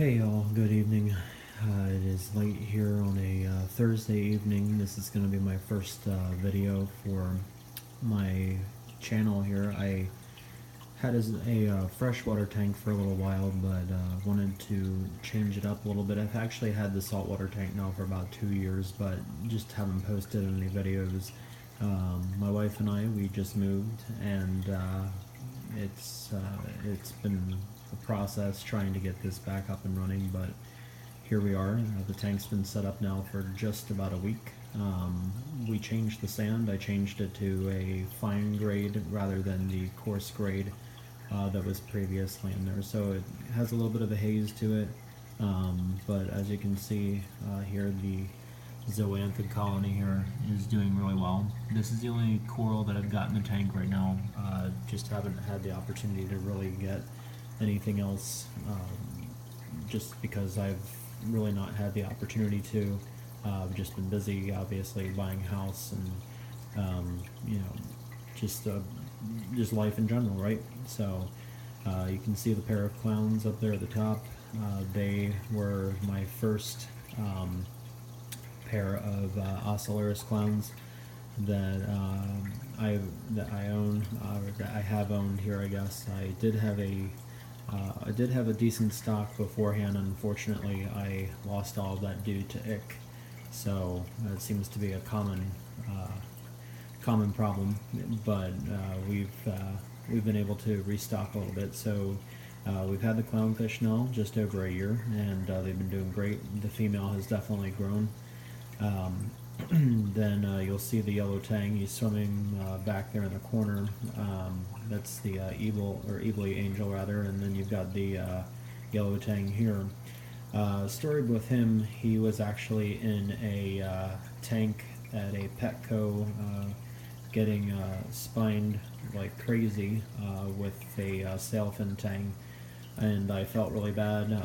Hey y'all, good evening. It is late here on a Thursday evening. This is going to be my first video for my channel here. I had a freshwater tank for a little while, but wanted to change it up a little bit. I've actually had the saltwater tank now for about 2 years, but just haven't posted any videos. My wife and I, we just moved, and it's been a process trying to get this back up and running, but here we are. The tank's been set up now for just about a week. We changed the sand. I changed it to a fine grade rather than the coarse grade that was previously in there, so it has a little bit of a haze to it, but as you can see here, the Zooanthid colony here is doing really well. This is the only coral that I've got in the tank right now. Just haven't had the opportunity to really get anything else, just because I've really not had the opportunity to. I've just been busy, obviously, buying a house and you know, just life in general, right? So you can see the pair of clowns up there at the top. They were my first pair of ocellaris clowns that I own, or that I have owned here, I guess. I did have a decent stock beforehand. Unfortunately, I lost all of that due to ick. So it seems to be a common problem, but we've been able to restock a little bit. So we've had the clownfish now just over a year, and they've been doing great. The female has definitely grown. Then you'll see the yellow tang. He's swimming back there in the corner. That's the Eibli angel rather, and then you've got the yellow tang here. Story with him, he was actually in a tank at a Petco, getting spined like crazy with a sailfin tang, and I felt really bad.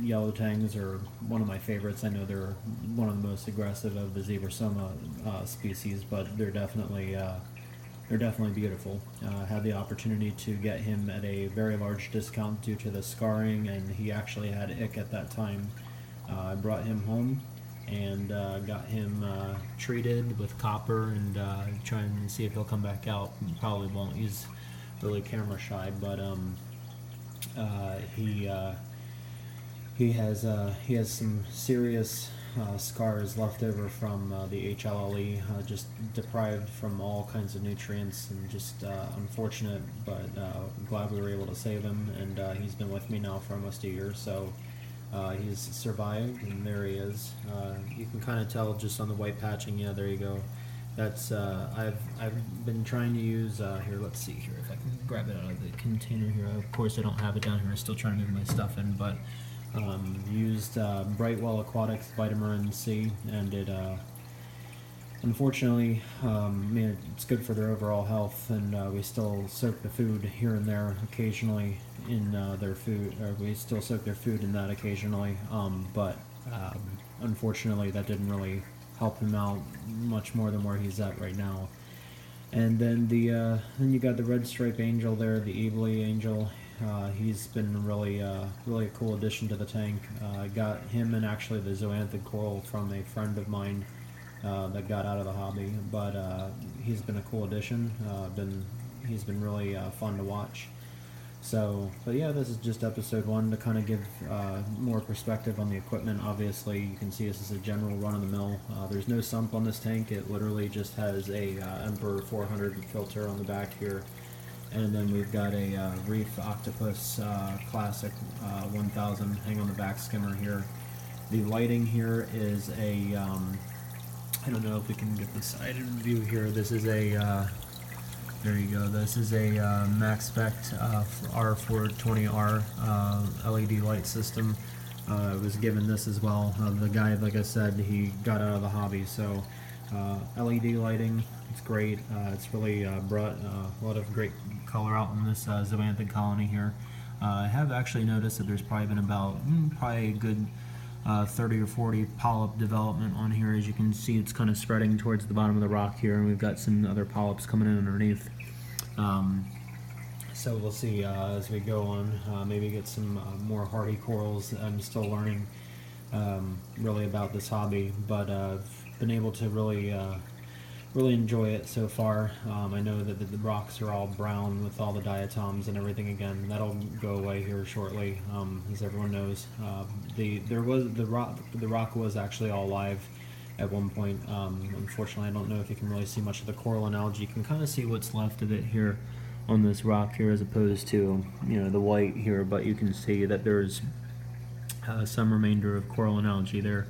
Yellow tangs are one of my favorites. I know they're one of the most aggressive of the zebrasoma species, but they're definitely beautiful. Had the opportunity to get him at a very large discount due to the scarring, and he actually had ick at that time. I brought him home and got him treated with copper, and trying to see if he'll come back out. He probably won't. He's really camera shy, but he has some serious scars left over from the HLLE, just deprived from all kinds of nutrients, and just unfortunate, but glad we were able to save him, and he's been with me now for almost a year, so he's survived, and there he is. You can kind of tell just on the white patching. Yeah, there you go. That's I've been trying to use here. Let's see here if I can grab it out of the container here. Of course, I don't have it down here. I'm still trying to move my stuff in, but used Brightwell Aquatics Vitamin C, and it unfortunately, it's good for their overall health, and we still soak the food here and there occasionally in their food, or we still soak their food in that occasionally, but unfortunately that didn't really help him out much more than where he's at right now. And then then you got the red stripe angel there, the Eibli angel. He's been really a cool addition to the tank. I got him and actually the Zooanthid coral from a friend of mine that got out of the hobby, but he's been a cool addition. He's been really fun to watch. So, but yeah, this is just episode 1 to kind of give more perspective on the equipment. Obviously, you can see this is a general run-of-the-mill. There's no sump on this tank. It literally just has a Emperor 400 filter on the back here. And then we've got a Reef Octopus Classic 1000 hang on the back skimmer here. The lighting here is a, I don't know if we can get the side view here. This is a, there you go, this is a Max Spec R420R LED light system. I was given this as well. The guy, like I said, he got out of the hobby, so LED lighting, it's great. It's really brought a lot of great color out in this Zooanthid colony here. I have actually noticed that there's probably been about probably a good 30 or 40 polyp development on here. As you can see, it's kind of spreading towards the bottom of the rock here, and we've got some other polyps coming in underneath. So we'll see as we go on, maybe get some more hardy corals. I'm still learning really about this hobby, but I've been able to really enjoy it so far. I know that the rocks are all brown with all the diatoms and everything again. That'll go away here shortly, as everyone knows. The rock was actually all live at one point. Unfortunately, I don't know if you can really see much of the coral and algae. You can kind of see what's left of it here on this rock here, as opposed to the white here. But you can see that there's some remainder of coral and algae there.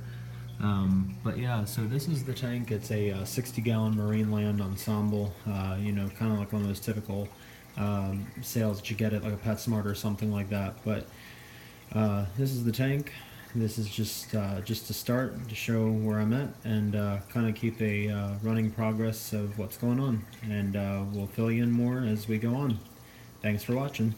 But yeah, so this is the tank. It's a 60-gallon marine land ensemble. Kind of like one of those typical sales that you get at like a PetSmart or something like that. But this is the tank. This is just to start, to show where I'm at, and kind of keep a running progress of what's going on. And we'll fill you in more as we go on. Thanks for watching.